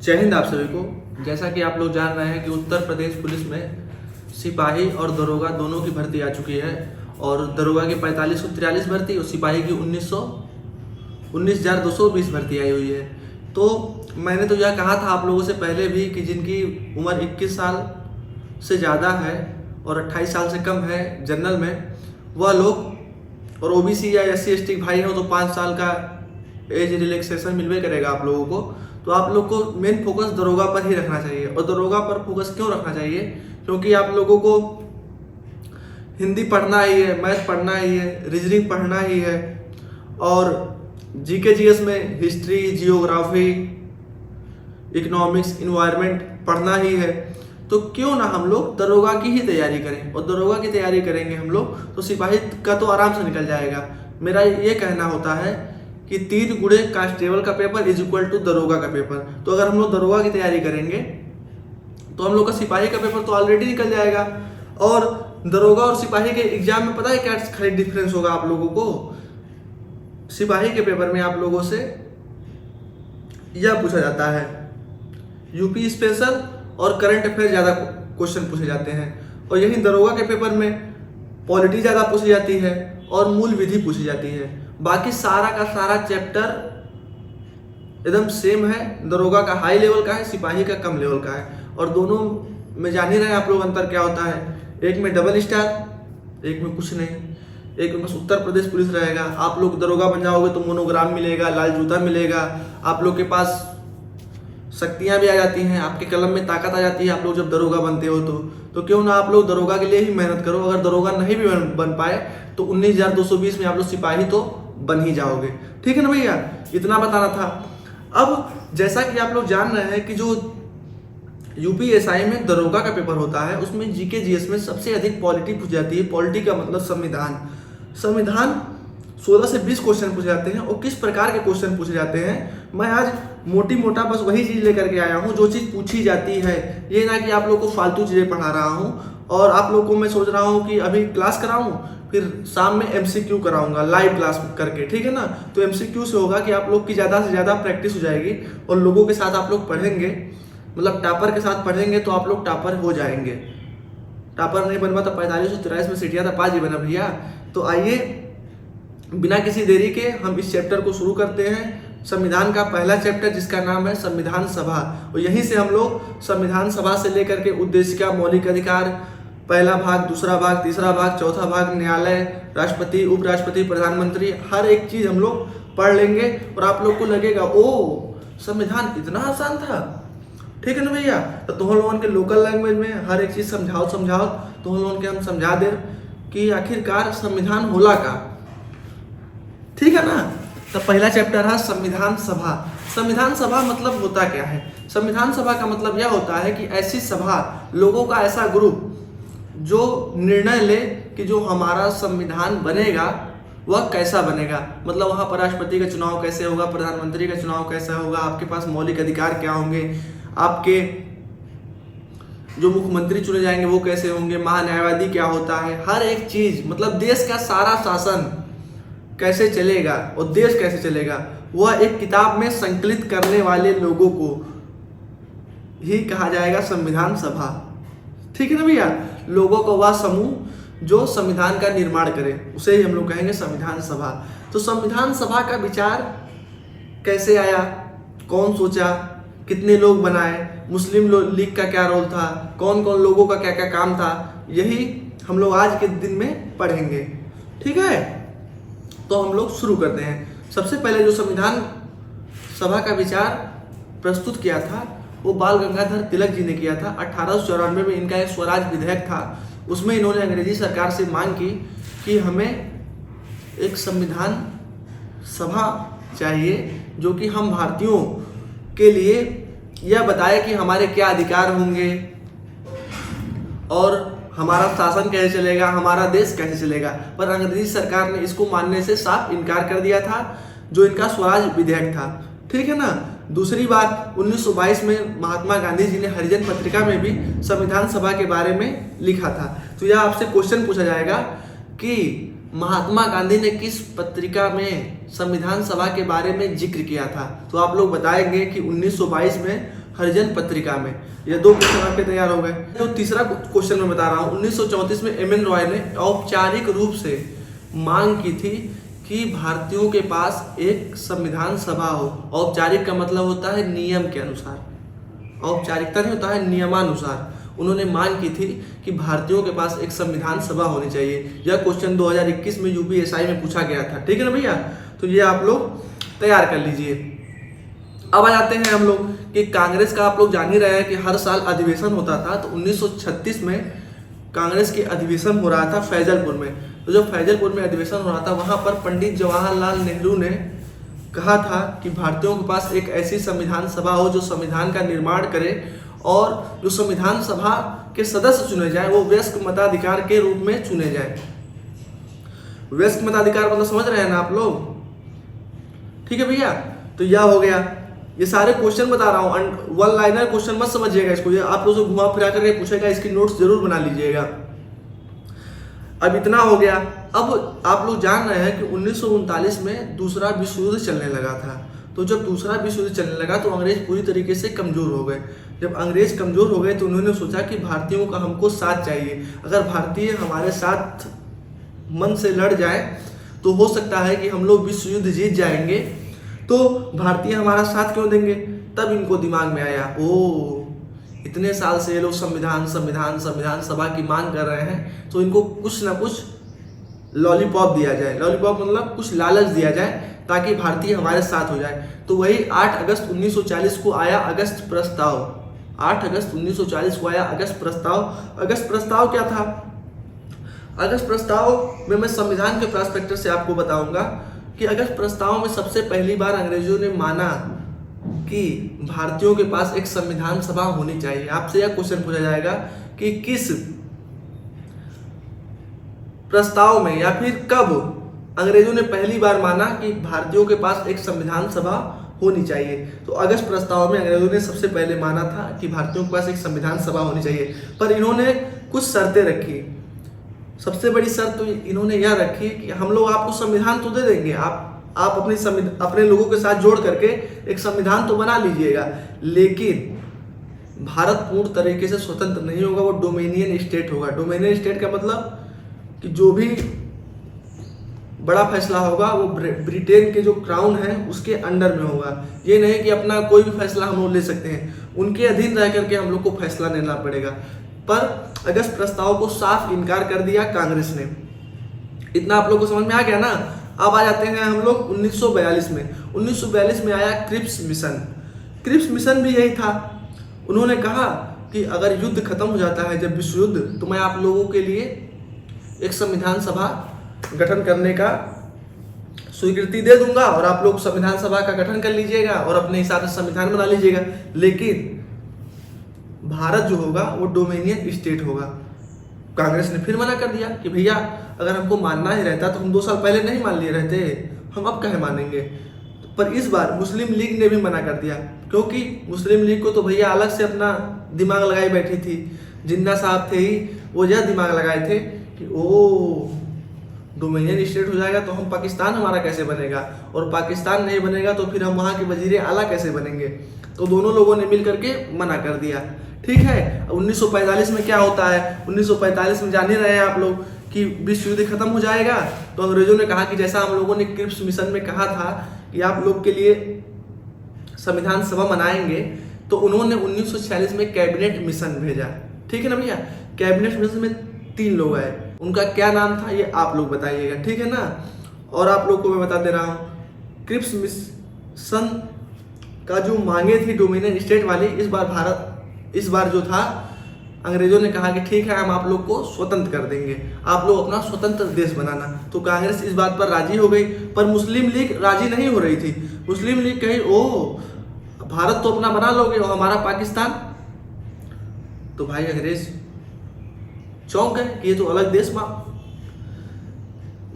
जय हिंद आप सभी को। जैसा कि आप लोग जान रहे हैं कि उत्तर प्रदेश पुलिस में सिपाही और दरोगा दोनों की भर्ती आ चुकी है और दरोगा की 4543 भर्ती और सिपाही की 19,220 भर्ती आई हुई है। तो मैंने तो यह कहा था आप लोगों से पहले भी कि जिनकी उम्र 21 साल से ज़्यादा है और 28 साल से कम है जनरल में, वह लोग और ओबीसी या SC ST भाई हो तो 5 साल का एज रिलैक्सेशन मिलवे करेगा आप लोगों को। तो आप लोग को मेन फोकस दरोगा पर ही रखना चाहिए। और दरोगा पर फोकस क्यों रखना चाहिए? क्योंकि आप लोगों को हिंदी पढ़ना ही है, मैथ पढ़ना ही है, रीजनिंग पढ़ना ही है और GK GS में हिस्ट्री, जियोग्राफी, इकोनॉमिक्स, इन्वायरमेंट पढ़ना ही है। तो क्यों ना हम लोग दरोगा की ही तैयारी करें। और दरोगा की तैयारी करेंगे हम लोग तो सिपाही का तो आराम से निकल जाएगा। मेरा ये कहना होता है कि 3 गुणे कांस्टेबल का पेपर इज इक्वल टू दरोगा का पेपर। तो अगर हम लोग दरोगा की तैयारी करेंगे तो हम लोग का सिपाही का पेपर तो ऑलरेडी निकल जाएगा। और दरोगा और सिपाही के एग्जाम में पता है क्या खाली डिफरेंस होगा आप लोगों को? सिपाही के पेपर में आप लोगों से यह पूछा जाता है, यूपी स्पेशल और करंट अफेयर ज़्यादा क्वेश्चन पूछे जाते हैं। और यही दरोगा के पेपर में पॉलिटी ज़्यादा पूछी जाती है और मूल विधि पूछी जाती है। बाकी सारा का सारा चैप्टर एकदम सेम है। दरोगा का हाई लेवल का है, सिपाही का कम लेवल का है। और दोनों में जान ही रहे हैं आप लोग अंतर क्या होता है। एक में डबल स्टार, एक में कुछ नहीं। एक में बस उत्तर प्रदेश पुलिस रहेगा। आप लोग दरोगा बन जाओगे तो मोनोग्राम मिलेगा, लाल जूता मिलेगा, आप लोग के पास शक्तियाँ भी आ जाती हैं, आपके कलम में ताकत आ जाती है आप लोग जब दरोगा बनते हो तो क्यों ना आप लोग दरोगा के लिए ही मेहनत करो। अगर दरोगा नहीं भी बन पाए तो 19,220 में आप लोग सिपाही तो बन ही जाओगे। ठीक है ना भैया, इतना बताना था। अब जैसा कि आप लोग जान रहे हैं कि जो UPSI में दरोगा का पेपर होता है उसमें GK GS में सबसे अधिक पॉलिटी पूछ जाती है। पॉलिटी का मतलब संविधान 16 से 20 क्वेश्चन पूछे जाते हैं। और किस प्रकार के क्वेश्चन पूछे जाते हैं मैं आज मोटा बस वही चीज़ लेकर के आया हूँ जो चीज़ पूछी जाती है। ये ना कि आप लोग को फालतू चीज़ें पढ़ा रहा हूँ। और आप लोग को मैं सोच रहा हूँ कि अभी क्लास कराऊँ फिर शाम में MCQ कराऊंगा लाइव क्लास करके, ठीक है ना। तो MCQ से होगा कि आप लोग की ज़्यादा से ज़्यादा प्रैक्टिस हो जाएगी और लोगों के साथ आप लोग पढ़ेंगे, मतलब टॉपर के साथ पढ़ेंगे तो आप लोग टॉपर हो जाएंगे। टॉपर नहीं बनवा तो 4543 में सीटियाँ तो 5 ही बना भैया। तो आइए बिना किसी देरी के हम इस चैप्टर को शुरू करते हैं। संविधान का पहला चैप्टर जिसका नाम है संविधान सभा। और यहीं से हम लोग संविधान सभा से लेकर के उद्देशिका, मौलिक अधिकार, पहला भाग, दूसरा भाग, तीसरा भाग, चौथा भाग, न्यायालय, राष्ट्रपति, उपराष्ट्रपति, प्रधानमंत्री, हर एक चीज हम लोग पढ़ लेंगे। और आप लोग को लगेगा ओ संविधान इतना आसान था। ठीक है ना भैया। तो तुम लोगों के लोकल लैंग्वेज में हर एक चीज समझाओ तुम लोगों के हम समझा दे कि आखिरकार संविधान होला का। ठीक है ना। तो पहला चैप्टर है संविधान सभा। संविधान सभा मतलब होता क्या है? संविधान सभा का मतलब यह होता है कि ऐसी सभा, लोगों का ऐसा ग्रुप जो निर्णय ले कि जो हमारा संविधान बनेगा वह कैसा बनेगा। मतलब वहाँ पर राष्ट्रपति का चुनाव कैसे होगा, प्रधानमंत्री का चुनाव कैसा होगा, आपके पास मौलिक अधिकार क्या होंगे, आपके जो मुख्यमंत्री चुने जाएंगे वो कैसे होंगे, महान्यायवादी क्या होता है, हर एक चीज, मतलब देश का सारा शासन कैसे चलेगा और देश कैसे चलेगा, वह एक किताब में संकलित करने वाले लोगों को ही कहा जाएगा संविधान सभा। ठीक है ना भैया। लोगों का वह समूह जो संविधान का निर्माण करे उसे ही हम लोग कहेंगे संविधान सभा। तो संविधान सभा का विचार कैसे आया, कौन सोचा, कितने लोग बनाए, मुस्लिम लीग का क्या रोल था, कौन कौन लोगों का क्या क्या काम था, यही हम लोग आज के दिन में पढ़ेंगे। ठीक है। तो हम लोग शुरू करते हैं। सबसे पहले जो संविधान सभा का विचार प्रस्तुत किया था वो बाल गंगाधर तिलक जी ने किया था। 1894 में इनका एक स्वराज विधेयक था। उसमें इन्होंने अंग्रेजी सरकार से मांग की कि हमें एक संविधान सभा चाहिए जो कि हम भारतीयों के लिए यह बताए कि हमारे क्या अधिकार होंगे और हमारा शासन कैसे चलेगा, हमारा देश कैसे चलेगा। पर अंग्रेजी सरकार ने इसको मानने से साफ इनकार कर दिया था, जो इनका स्वराज विधेयक था। ठीक है ना। दूसरी बात, 1922 में महात्मा गांधी जी ने हरिजन पत्रिका में भी संविधान सभा के बारे में लिखा था। तो यह आपसे क्वेश्चन पूछा जाएगा कि महात्मा गांधी ने किस पत्रिका में संविधान सभा के बारे में जिक्र किया था। तो आप लोग बताएंगे कि 1922 में हरिजन पत्रिका में। ये 2 क्वेश्चन आपके तैयार हो गए। तो तीसरा क्वेश्चन मैं बता रहा हूँ, 1934 में एम.एन. रॉय ने औपचारिक रूप से मांग की थी कि भारतीयों के पास एक संविधान सभा हो। औपचारिक का मतलब होता है नियम के अनुसार, औपचारिकता नहीं होता है, नियमानुसार। उन्होंने मांग की थी कि भारतीयों के पास एक संविधान सभा होनी चाहिए। यह क्वेश्चन 2021 में यूपीएससी में पूछा गया था, ठीक है ना भैया। तो ये आप लोग तैयार कर लीजिए। अब आ जाते हैं हम लोग कि कांग्रेस का आप लोग जान ही रहे हैं कि हर साल अधिवेशन होता था। तो 1936 में कांग्रेस के अधिवेशन हो रहा था फैजलपुर में। तो जब फैजलपुर में अधिवेशन हो रहा था, वहां पर पंडित जवाहरलाल नेहरू ने कहा था कि भारतीयों के पास एक ऐसी संविधान सभा हो जो संविधान का निर्माण करे, और जो संविधान सभा के सदस्य चुने जाए वो वयस्क मताधिकार के रूप में चुने जाए। वयस्क मताधिकार मतलब समझ रहे हैं ना आप लोग, ठीक है भैया। तो यह हो गया। ये सारे क्वेश्चन बता रहा हूँ, वन लाइनर क्वेश्चन मत समझिएगा इसको, ये आप लोग से घुमा फिरा करके पूछेगा, इसकी नोट्स जरूर बना लीजिएगा। अब इतना हो गया। अब आप लोग जान रहे हैं कि 1939 में दूसरा विश्व युद्ध चलने लगा था। तो जब दूसरा विश्व युद्ध चलने लगा तो अंग्रेज पूरी तरीके से कमजोर हो गए। जब अंग्रेज कमजोर हो गए तो उन्होंने सोचा कि भारतीयों का हमको साथ चाहिए। अगर भारतीय हमारे साथ मन से लड़ जाए तो हो सकता है कि हम लोग विश्व युद्ध जीत जाएंगे, तो भारतीय हमारा साथ क्यों देंगे। तब इनको दिमाग में आया, ओ इतने साल से ये लोग संविधान संविधान संविधान सभा की मांग कर रहे हैं, तो इनको कुछ ना कुछ लॉलीपॉप दिया जाए। लॉलीपॉप मतलब कुछ लालच दिया जाए ताकि भारतीय हमारे साथ हो जाए। तो वही 8 अगस्त 1940 को आया अगस्त प्रस्ताव। 8 अगस्त 1940 को आया अगस्त प्रस्ताव। अगस्त प्रस्ताव क्या था? अगस्त प्रस्ताव में मैं संविधान के पर्सपेक्टिव से आपको बताऊंगा कि अगस्त प्रस्ताव में सबसे पहली बार अंग्रेजों ने माना कि भारतीयों के पास एक संविधान सभा होनी चाहिए। आपसे यह क्वेश्चन पूछा जाएगा कि किस प्रस्ताव में या फिर कब अंग्रेजों ने पहली बार माना कि भारतीयों के पास एक संविधान सभा होनी चाहिए। तो अगस्त प्रस्ताव में अंग्रेजों ने सबसे पहले माना था कि भारतीयों के पास एक संविधान सभा होनी चाहिए, पर इन्होंने कुछ शर्तें रखी। सबसे बड़ी शर्त तो इन्होंने यह रखी कि हम लोग आपको संविधान तो दे देंगे, आप अपने लोगों के साथ जोड़ करके एक संविधान तो बना लीजिएगा, लेकिन भारत पूर्ण तरीके से स्वतंत्र नहीं होगा, वो डोमिनियन स्टेट होगा। डोमिनियन स्टेट का मतलब कि जो भी बड़ा फैसला होगा वो ब्रिटेन के जो क्राउन है उसके अंडर में होगा। ये नहीं कि अपना कोई भी फैसला हम लोग ले सकते हैं, उनके अधीन रह करके हम लोग को फैसला लेना पड़ेगा। पर अगस्त प्रस्ताव को साफ इनकार कर दिया कांग्रेस ने। इतना आप लोग को समझ में आ गया ना। अब आ जाते हैं हम लोग 1942 में। 1942 में आया क्रिप्स मिशन। क्रिप्स मिशन भी यही था। उन्होंने कहा कि अगर युद्ध खत्म हो जाता है, जब विश्व युद्ध, तो मैं आप लोगों के लिए एक संविधान सभा गठन करने का स्वीकृति दे दूंगा और आप लोग संविधान सभा का गठन कर लीजिएगा और अपने हिसाब से संविधान बना लीजिएगा, लेकिन भारत जो होगा वो डोमिनियन स्टेट होगा। कांग्रेस ने फिर मना कर दिया कि भैया अगर हमको मानना ही रहता तो हम 2 साल पहले नहीं मान लिए रहते, हम अब कहे मानेंगे। पर इस बार मुस्लिम लीग ने भी मना कर दिया, क्योंकि मुस्लिम लीग को तो भैया अलग से अपना दिमाग लगाई बैठी थी। जिन्ना साहब थे ही वो यह दिमाग लगाए थे कि ओ डोमिनियन स्टेट हो जाएगा तो हम पाकिस्तान हमारा कैसे बनेगा, और पाकिस्तान नहीं बनेगा तो फिर हम वहाँ के वजीर आला कैसे बनेंगे। तो दोनों लोगों ने मिल करके मना कर दिया। ठीक है। 1945 में क्या होता है? 1945 में जान ही रहे हैं आप लोग कि विश्व युद्ध खत्म हो जाएगा। तो अंग्रेजों ने कहा कि जैसा हम लोगों ने क्रिप्स मिशन में कहा था कि आप लोग के लिए संविधान सभा बनाएंगे, तो उन्होंने 1946 में कैबिनेट मिशन भेजा। ठीक है ना भैया। कैबिनेट मिशन में 3 लोग आए, उनका क्या नाम था ये आप लोग बताइएगा, ठीक है ना। और आप लोग को मैं बता दे रहा हूँ, क्रिप्स मिशन का जो मांगे थी डोमिनियन स्टेट वाली, इस बार जो था अंग्रेजों ने कहा कि ठीक है हम आप लोग को स्वतंत्र कर देंगे, आप लोग अपना स्वतंत्र देश बनाना। तो कांग्रेस इस बात पर राजी हो गई, पर मुस्लिम लीग राजी नहीं हो रही थी। मुस्लिम लीग कही ओ भारत तो अपना बना लोगे और हमारा पाकिस्तान। तो भाई अंग्रेज चौंक गए कि ये तो अलग देश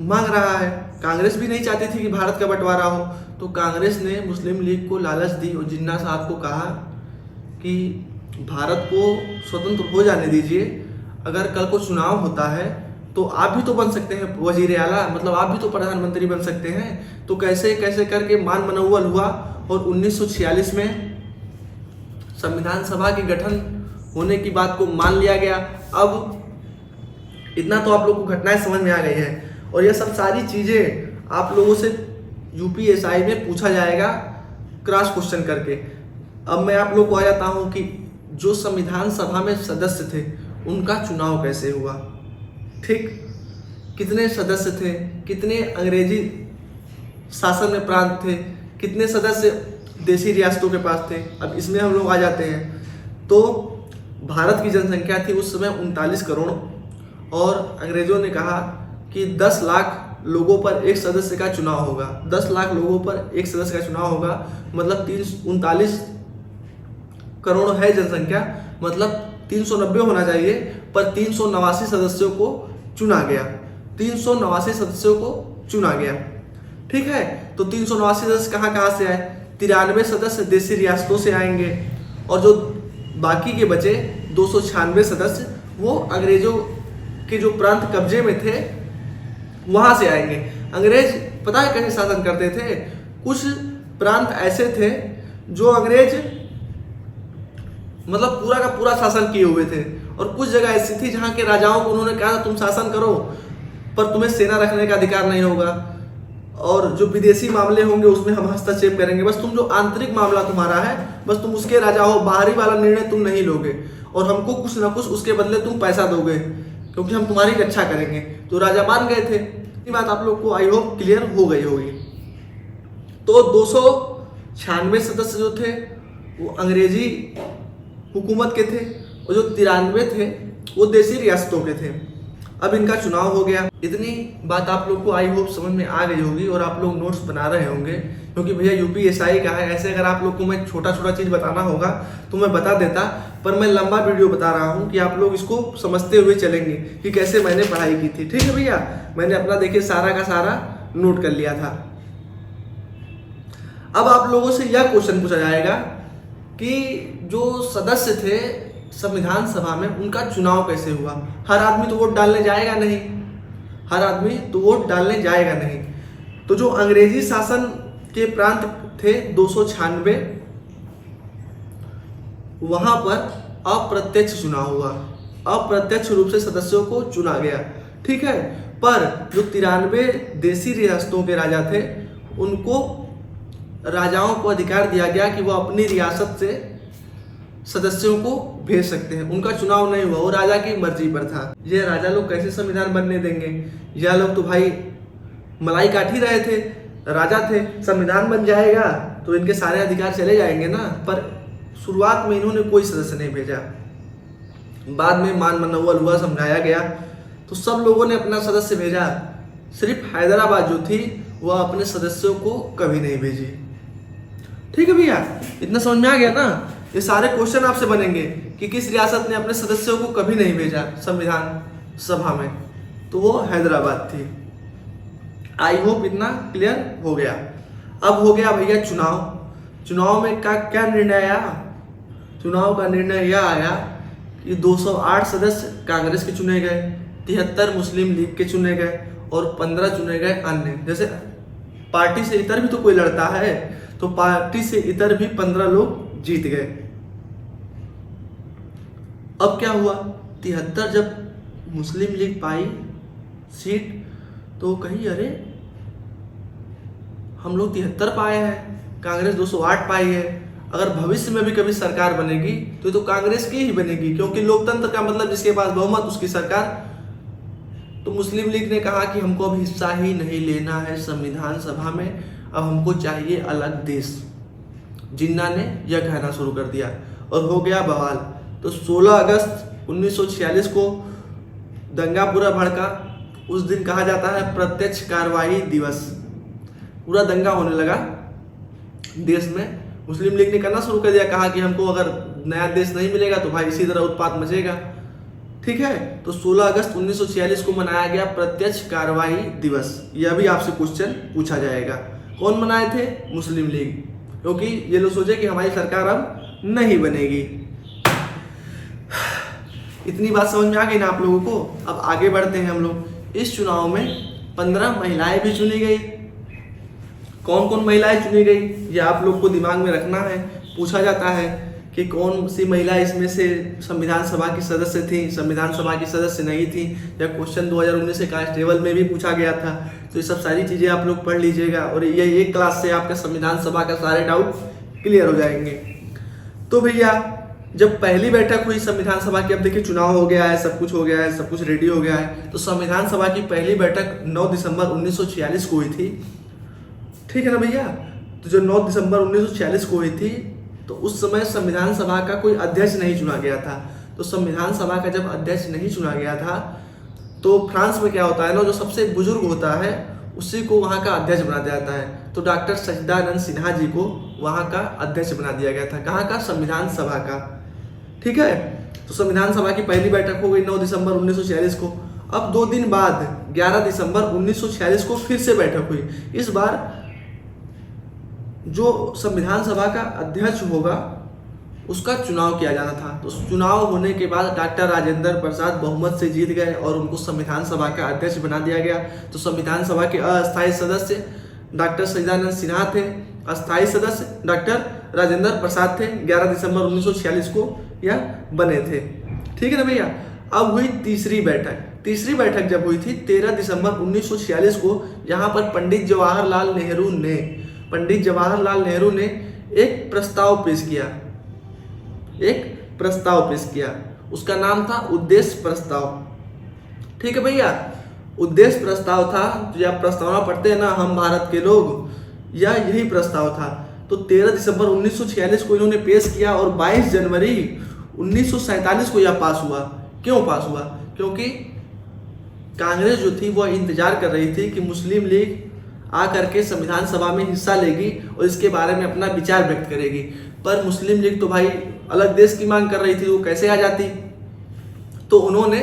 मांग रहा है। कांग्रेस भी नहीं चाहती थी कि भारत का बंटवारा हो। तो कांग्रेस ने मुस्लिम लीग को लालच दी और जिन्ना साहब को कहा कि भारत को स्वतंत्र हो जाने दीजिए, अगर कल को चुनाव होता है तो आप भी तो बन सकते हैं वजीर आला, मतलब आप भी तो प्रधानमंत्री बन सकते हैं। तो कैसे कैसे करके मान मनौवल हुआ और 1946 में संविधान सभा के गठन होने की बात को मान लिया गया। अब इतना तो आप लोग को घटनाएं समझ में आ गई है, और ये सब सारी चीज़ें आप लोगों से यूपीएसआई में पूछा जाएगा क्रॉस क्वेश्चन करके। अब मैं आप लोग को आ जाता हूँ कि जो संविधान सभा में सदस्य थे उनका चुनाव कैसे हुआ। ठीक, कितने सदस्य थे, कितने अंग्रेजी शासन में प्रांत थे, कितने सदस्य देसी रियासतों के पास थे। अब इसमें हम लोग आ जाते हैं। तो भारत की जनसंख्या थी उस समय 39 करोड़, और अंग्रेजों ने कहा कि 10 लाख लोगों पर एक सदस्य का चुनाव होगा। 10 लाख लोगों पर एक सदस्य का चुनाव होगा, मतलब 39 करोड़ है जनसंख्या, मतलब 390 होना चाहिए, पर 389 सदस्यों को चुना गया। 389 सदस्यों को चुना गया। ठीक है, तो 389 सदस्य कहाँ कहाँ से आए? 93 सदस्य देसी रियासतों से आएंगे, और जो बाकी के बचे 296 सदस्य वो अंग्रेजों के जो प्रांत कब्जे में थे वहां से आएंगे। अंग्रेज पता है कैसे शासन करते थे? कुछ प्रांत ऐसे थे जो अंग्रेज मतलब पूरा का पूरा शासन किए हुए थे, और कुछ जगह ऐसी थी जहाँ के राजाओं को उन्होंने कहा तुम शासन करो पर तुम्हें सेना रखने का अधिकार नहीं होगा, और जो विदेशी मामले होंगे उसमें हम हस्तक्षेप करेंगे, बस तुम जो आंतरिक मामला तुम्हारा है बस तुम उसके राजा हो, बाहरी वाला निर्णय तुम नहीं लोगे, और हमको कुछ ना कुछ उसके बदले तुम पैसा दोगे क्योंकि हम तुम्हारी रक्षा करेंगे। तो राजा मान गए थे। ये बात आप लोग को आई होप क्लियर हो गई होगी। तो 296 सदस्य जो थे वो अंग्रेजी हुकूमत के थे, और जो 93 थे वो देसी रियासतों के थे। अब इनका चुनाव हो गया। इतनी बात आप लोग को आई होप समझ में आ गई होगी, और आप लोग नोट्स बना रहे होंगे क्योंकि भैया यूपीएसआई का है। ऐसे अगर आप लोग को मैं छोटा छोटा चीज़ बताना होगा तो मैं बता देता, पर मैं लंबा वीडियो बता रहा हूँ कि आप लोग इसको समझते हुए चलेंगे कि कैसे मैंने पढ़ाई की थी। ठीक है भैया, मैंने अपना देखिए सारा का सारा नोट कर लिया था। अब आप लोगों से यह क्वेश्चन पूछा जाएगा कि जो सदस्य थे संविधान सभा में उनका चुनाव कैसे हुआ। हर आदमी तो वोट डालने जाएगा नहीं, हर आदमी तो वोट डालने जाएगा नहीं। तो जो अंग्रेजी शासन के प्रांत थे 296, वहां पर अप्रत्यक्ष चुनाव हुआ, अप्रत्यक्ष रूप से सदस्यों को चुना गया। ठीक है, पर जो 93 देसी रियासतों के राजा थे उनको राजाओं को अधिकार दिया गया कि वो अपनी रियासत से सदस्यों को भेज सकते हैं। उनका चुनाव नहीं हुआ, वो राजा की मर्जी पर था। ये राजा लोग कैसे संविधान बनने देंगे? यह लोग तो भाई मलाई काट ही रहे थे, राजा थे। संविधान बन जाएगा तो इनके सारे अधिकार चले जाएंगे ना। पर शुरुआत में इन्होंने कोई सदस्य नहीं भेजा, बाद में मान मनौवल हुआ, समझाया गया तो सब लोगों ने अपना सदस्य भेजा। सिर्फ हैदराबाद जो थी वह अपने सदस्यों को कभी नहीं भेजी। ठीक है भैया, इतना समझ में आ गया ना। ये सारे क्वेश्चन आपसे बनेंगे कि किस रियासत ने अपने सदस्यों को कभी नहीं भेजा संविधान सभा में, तो वो हैदराबाद थी। आई होप इतना क्लियर हो गया। अब हो गया भैया चुनाव। चुनाव में क्या निर्णय आया? चुनाव का निर्णय यह आया कि 208 सदस्य कांग्रेस के चुने गए, 73 मुस्लिम लीग के चुने गए, और 15 चुने गए अन्य। जैसे पार्टी से इतर भी तो कोई लड़ता है, तो पार्टी से इतर भी 15 लोग जीत गए। अब क्या हुआ? 73 जब मुस्लिम लीग पाई सीट तो कही अरे हम लोग 73 पाए हैं, कांग्रेस 208 पाई है, अगर भविष्य में भी कभी सरकार बनेगी तो कांग्रेस की ही बनेगी, क्योंकि लोकतंत्र का मतलब जिसके पास बहुमत उसकी सरकार। तो मुस्लिम लीग ने कहा कि हमको अब हिस्सा ही नहीं लेना है संविधान सभा में, अब हमको चाहिए अलग देश। जिन्ना ने यह कहना शुरू कर दिया और हो गया बवाल। तो 16 अगस्त 1946 को दंगा पूरा भड़का। उस दिन कहा जाता है प्रत्यक्ष कार्रवाई दिवस। पूरा दंगा होने लगा देश में। मुस्लिम लीग ने करना शुरू कर दिया, कहा कि हमको अगर नया देश नहीं मिलेगा तो भाई इसी तरह उत्पात मचेगा। ठीक है, तो 16 अगस्त 1946 को मनाया गया प्रत्यक्ष कार्रवाई दिवस। यह भी आपसे क्वेश्चन पूछा जाएगा। कौन मनाए थे? मुस्लिम लीग, क्योंकि ये लोग सोचे कि हमारी सरकार अब नहीं बनेगी। इतनी बात समझ में आ गई ना आप लोगों को। अब आगे बढ़ते हैं हम लोग। इस चुनाव में 15 महिलाएं भी चुनी गई। कौन कौन महिलाएं चुनी गई ये आप लोग को दिमाग में रखना है। पूछा जाता है कि कौन सी महिला इसमें से संविधान सभा की सदस्य थी, संविधान सभा की सदस्य नहीं थी, या क्वेश्चन 2019 के कांस्टेबल में भी पूछा गया था। तो ये सब सारी चीज़ें आप लोग पढ़ लीजिएगा और ये एक क्लास से आपका संविधान सभा का सारे डाउट क्लियर हो जाएंगे। तो भैया जब पहली बैठक हुई संविधान सभा की, अब देखिए चुनाव हो गया है, सब कुछ हो गया है, सब कुछ रेडी हो गया है, तो संविधान सभा की पहली बैठक 9 दिसंबर 1946 को हुई थी। ठीक है ना भैया। तो जो 9 दिसंबर 1946 को हुई थी, तो उस समय संविधान सभा का कोई अध्यक्ष नहीं चुना गया था। तो संविधान सभा का जब अध्यक्ष नहीं चुना गया था, तो फ्रांस में क्या होता है ना, जो सबसे बुजुर्ग होता है उसी को वहाँ का अध्यक्ष बना दिया जाता है। तो डॉक्टर सच्चिदानंद सिन्हा जी को वहाँ का अध्यक्ष बना दिया गया था। कहाँ का? संविधान सभा का। ठीक है। तो संविधान सभा की पहली बैठक हो गई 9 दिसंबर 1946 को। अब 2 दिन बाद 11 दिसंबर 1946 को फिर से बैठक हुई। इस बार जो संविधान सभा का अध्यक्ष होगा उसका चुनाव किया जाना था। तो चुनाव होने के बाद डॉक्टर राजेंद्र प्रसाद बहुमत से जीत गए और उनको संविधान सभा का अध्यक्ष बना दिया गया। तो संविधान सभा के अस्थायी सदस्य डॉक्टर सच्चिदानंद सिन्हा थे, अस्थायी सदस्य डॉक्टर राजेंद्र प्रसाद थे। 11 दिसंबर 1946 को यह बने थे। ठीक है ना भैया। अब हुई तीसरी बैठक। तीसरी बैठक जब हुई थी 13 दिसंबर 1946 को, यहाँ पर पंडित जवाहरलाल नेहरू ने एक प्रस्ताव पेश किया। उसका नाम था उद्देश्य प्रस्ताव। ठीक है भैया। उद्देश्य प्रस्ताव था, जो आप प्रस्तावना पढ़ते हैं ना हम भारत के लोग, यही प्रस्ताव था। तो 13 दिसंबर 1946 को इन्होंने पेश किया और 22 जनवरी 1947 को यह पास हुआ। क्यों पास हुआ? क्योंकि कांग्रेस जो थी वह इंतजार कर रही थी कि मुस्लिम लीग आकर के संविधान सभा में हिस्सा लेगी और इसके बारे में अपना विचार व्यक्त करेगी। पर मुस्लिम लीग तो भाई अलग देश की मांग कर रही थी, वो कैसे आ जाती। तो उन्होंने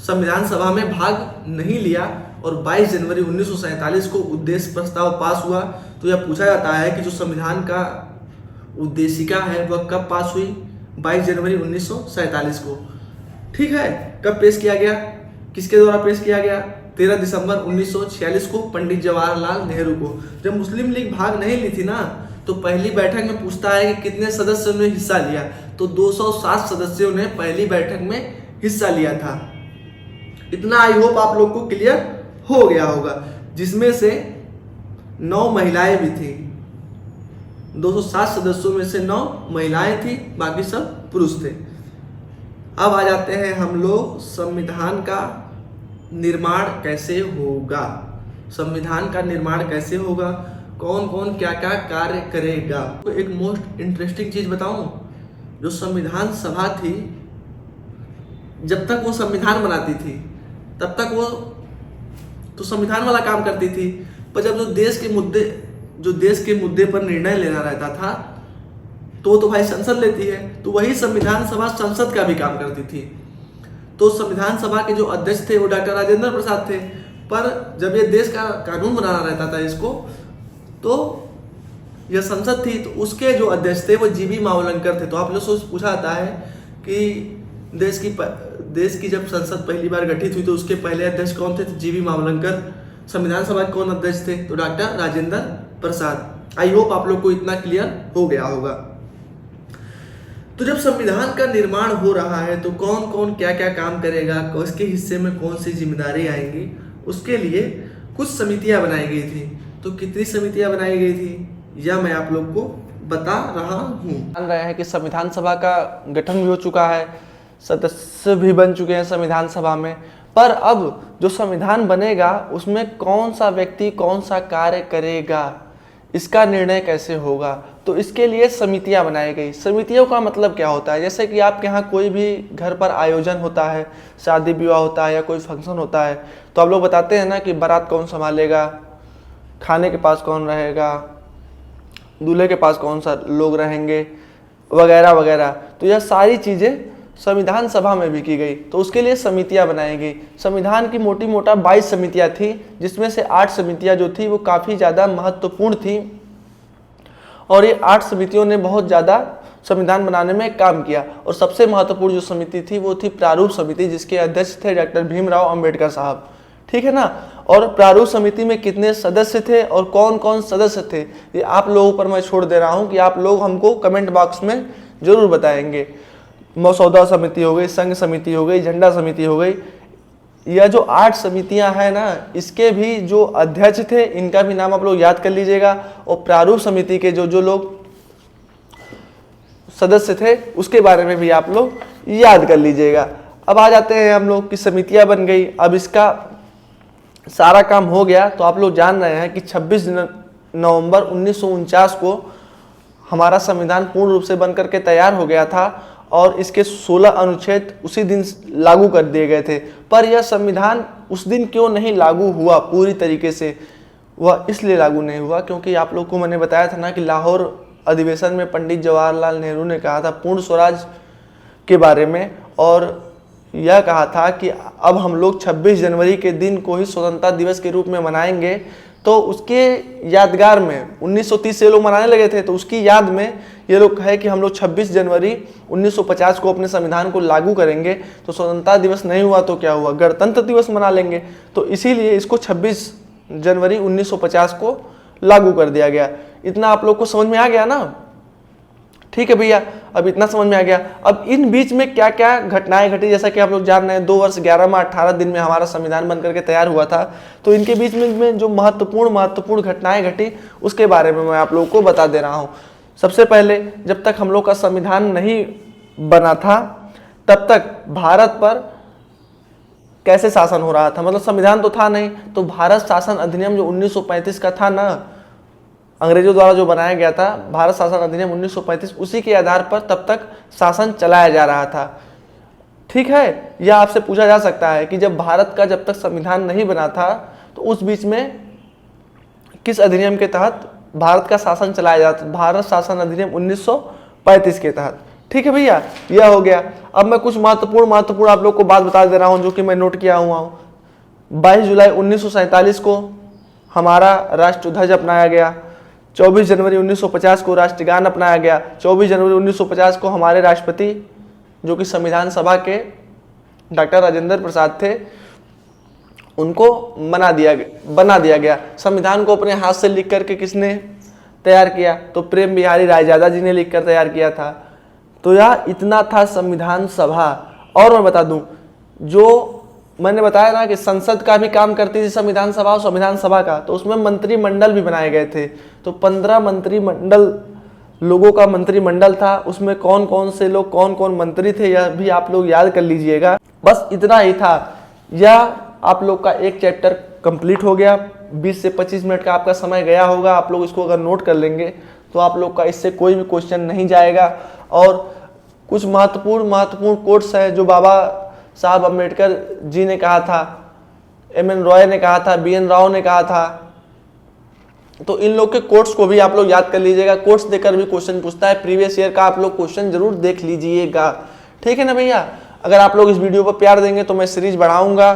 संविधान सभा में भाग नहीं लिया और 22 जनवरी 1947 को उद्देश्य प्रस्ताव पास हुआ। तो यह पूछा जाता है कि जो संविधान का उद्देशिका है वह कब पास हुई? 22 जनवरी 1947 को। ठीक है। कब पेश किया गया? किसके द्वारा पेश किया गया? 13 दिसंबर 1946 को पंडित जवाहरलाल नेहरू को। जब मुस्लिम लीग भाग नहीं ली थी ना, तो पहली बैठक में पूछता है कि कितने सदस्यों ने हिस्सा लिया। तो 207 सदस्यों ने पहली बैठक में हिस्सा लिया था। इतना आई होप आप लोग को क्लियर हो गया होगा, जिसमें से 9 महिलाएं भी थी। 207 सदस्यों में से 9 महिलाएं थी, बाकी सब पुरुष थे। अब आ जाते हैं हम लोग संविधान का निर्माण कैसे होगा। संविधान का निर्माण कैसे होगा, कौन कौन क्या क्या कार्य करेगा। तो एक मोस्ट इंटरेस्टिंग चीज बताऊं, जो संविधान सभा थी, जब तक वो संविधान बनाती थी तब तक वो तो संविधान वाला काम करती थी। पर जब जो देश के मुद्दे पर निर्णय लेना रहता था तो भाई संसद लेती है। तो वही संविधान सभा संसद का भी काम करती थी। तो संविधान सभा के जो अध्यक्ष थे वो डॉक्टर राजेंद्र प्रसाद थे। पर जब ये देश का कानून बनाना रहता था इसको, तो यह संसद थी, तो उसके जो अध्यक्ष थे वो जीबी मावलंकर थे। तो आप लोग से पूछा जाता है कि देश की जब संसद पहली बार गठित हुई तो उसके पहले अध्यक्ष कौन थे? तो जीबी मावलंकर। संविधान सभा के कौन अध्यक्ष थे? तो doctor Rajendra Prasad. I hope आप लोग को इतना क्लियर हो गया होगा। तो जब संविधान का निर्माण हो रहा है तो कौन कौन क्या क्या काम करेगा, उसके हिस्से में कौन सी जिम्मेदारी आएंगी, उसके लिए कुछ समितियां बनाई गई थी। तो कितनी समितियां बनाई गई थी यह मैं आप लोग को बता रहा हूँ। जान रहे हैं कि संविधान सभा का गठन भी हो चुका है, सदस्य भी बन चुके हैं संविधान सभा में। पर अब जो संविधान बनेगा उसमें कौन सा व्यक्ति कौन सा कार्य करेगा, इसका निर्णय कैसे होगा। तो इसके लिए समितियां बनाई गई। समितियों का मतलब क्या होता है? जैसे कि आपके यहाँ कोई भी घर पर आयोजन होता है, शादी विवाह होता है या कोई फंक्शन होता है, तो आप लोग बताते हैं ना कि बारात कौन संभालेगा, खाने के पास कौन रहेगा, दूल्हे के पास कौन सा लोग रहेंगे, वगैरह वगैरह। तो यह सारी चीज़ें संविधान सभा में भी की गई। तो उसके लिए समितियां बनाई गई। संविधान की मोटी मोटा 22 समितियां थी, जिसमें से 8 समितियां जो थी वो काफ़ी ज़्यादा महत्वपूर्ण थी और ये 8 समितियों ने बहुत ज़्यादा संविधान बनाने में काम किया। और सबसे महत्वपूर्ण जो समिति थी वो थी प्रारूप समिति, जिसके अध्यक्ष थे डॉक्टर भीमराव अंबेडकर साहब। ठीक है ना। और प्रारूप समिति में कितने सदस्य थे और कौन कौन सदस्य थे, ये आप लोगों पर मैं छोड़ दे रहा हूँ कि आप लोग हमको कमेंट बॉक्स में जरूर बताएंगे। मसौदा समिति हो गई, संघ समिति हो गई, झंडा समिति हो गई, यह जो 8 समितियां हैं ना, इसके भी जो अध्यक्ष थे इनका भी नाम आप लोग याद कर लीजिएगा, और प्रारूप समिति के जो लोग सदस्य थे उसके बारे में भी आप लोग याद कर लीजिएगा। अब आ जाते हैं हम लोग कि समितियां बन गई, अब इसका सारा काम हो गया। तो आप लोग जान रहे हैं कि 26 नवंबर 1949 को हमारा संविधान पूर्ण रूप से बनकर के तैयार हो गया था और इसके 16 अनुच्छेद उसी दिन लागू कर दिए गए थे। पर यह संविधान उस दिन क्यों नहीं लागू हुआ पूरी तरीके से? वह इसलिए लागू नहीं हुआ क्योंकि आप लोग को मैंने बताया था ना कि लाहौर अधिवेशन में पंडित जवाहरलाल नेहरू ने कहा था पूर्ण स्वराज के बारे में, और यह कहा था कि अब हम लोग 26 जनवरी के दिन को ही स्वतंत्रता दिवस के रूप में मनाएंगे। तो उसके यादगार में 1930 से लोग मनाने लगे थे, तो उसकी याद में ये लोग कहे कि हम लोग 26 जनवरी 1950 को अपने संविधान को लागू करेंगे। तो स्वतंत्रता दिवस नहीं हुआ तो क्या हुआ, गणतंत्र दिवस मना लेंगे। तो इसीलिए इसको 26 जनवरी 1950 को लागू कर दिया गया। इतना आप लोग को समझ में आ गया ना? ठीक है भैया, अब इतना समझ में आ गया। अब इन बीच में क्या क्या घटनाएं घटी, जैसा कि आप लोग जान रहे हैं 2 वर्ष 11 माह 18 दिन में हमारा संविधान बनकर के तैयार हुआ था। तो इनके बीच में जो महत्वपूर्ण घटनाएं घटी उसके बारे में मैं आप लोगों को बता दे रहा हूँ। सबसे पहले, जब तक हम लोग का संविधान नहीं बना था तब तक भारत पर कैसे शासन हो रहा था, मतलब संविधान तो था नहीं, तो भारत शासन अधिनियम जो 1935 का था ना, अंग्रेजों द्वारा जो बनाया गया था भारत शासन अधिनियम 1935, उसी के आधार पर तब तक शासन चलाया जा रहा था। ठीक है, यह आपसे पूछा जा सकता है कि जब भारत का जब तक संविधान नहीं बना था तो उस बीच में किस अधिनियम के तहत भारत का शासन चलाया जाता? भारत शासन अधिनियम 1935 के तहत। ठीक है भैया, यह हो गया। अब मैं कुछ महत्वपूर्ण आप लोग को बात बता दे रहा हूँ जो कि मैं नोट किया हुआ हूँ। 22 जुलाई 1947 को हमारा राष्ट्रध्वज अपनाया गया। 24 जनवरी 1950 को राष्ट्रगान अपनाया गया। 24 जनवरी 1950 को हमारे राष्ट्रपति जो कि संविधान सभा के डॉक्टर राजेंद्र प्रसाद थे, उनको बना दिया गया। संविधान को अपने हाथ से लिख करके किसने तैयार किया? तो प्रेम बिहारी रायजादा जी ने लिखकर तैयार किया था। तो यह इतना था संविधान सभा। और मैं बता दूं, जो मैंने बताया ना कि संसद का भी काम करती थी संविधान सभा और संविधान सभा का, तो उसमें मंत्रिमंडल भी बनाए गए थे। तो 15 मंत्रिमंडल लोगों का मंत्रिमंडल था। उसमें कौन कौन से लोग कौन कौन मंत्री थे यह भी आप लोग याद कर लीजिएगा। बस इतना ही था। यह आप लोग का एक चैप्टर कंप्लीट हो गया। 20 से 25 मिनट का आपका समय गया होगा। आप लोग इसको अगर नोट कर लेंगे तो आप लोग का इससे कोई भी क्वेश्चन नहीं जाएगा। और कुछ महत्वपूर्ण कोट्स हैं जो बाबा साहब अम्बेडकर जी ने कहा था, एम.एन. रॉय ने कहा था, बी.एन. राव ने कहा था। तो इन लोग के कोट्स को भी आप लोग याद कर लीजिएगा। कोट्स देकर भी क्वेश्चन पूछता है। प्रीवियस ईयर का आप लोग क्वेश्चन जरूर देख लीजिएगा। ठीक है ना भैया? अगर आप लोग इस वीडियो पर प्यार देंगे तो मैं सीरीज बढ़ाऊंगा।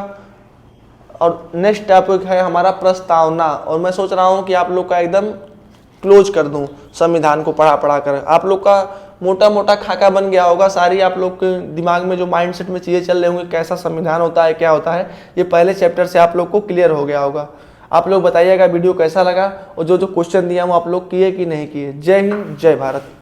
और नेक्स्ट टॉपिक है हमारा प्रस्तावना, और मैं सोच रहा हूँ कि आप लोग का एकदम क्लोज कर दूं संविधान को पढ़ा कर। आप लोग का मोटा खाका बन गया होगा। सारी आप लोग के दिमाग में जो माइंडसेट में चीज़ें चल रही होंगी, कैसा संविधान होता है, क्या होता है, ये पहले चैप्टर से आप लोग को क्लियर हो गया होगा। आप लोग बताइएगा वीडियो कैसा लगा और जो क्वेश्चन दिया वो आप लोग किए कि नहीं किए। जय हिंद, जय भारत।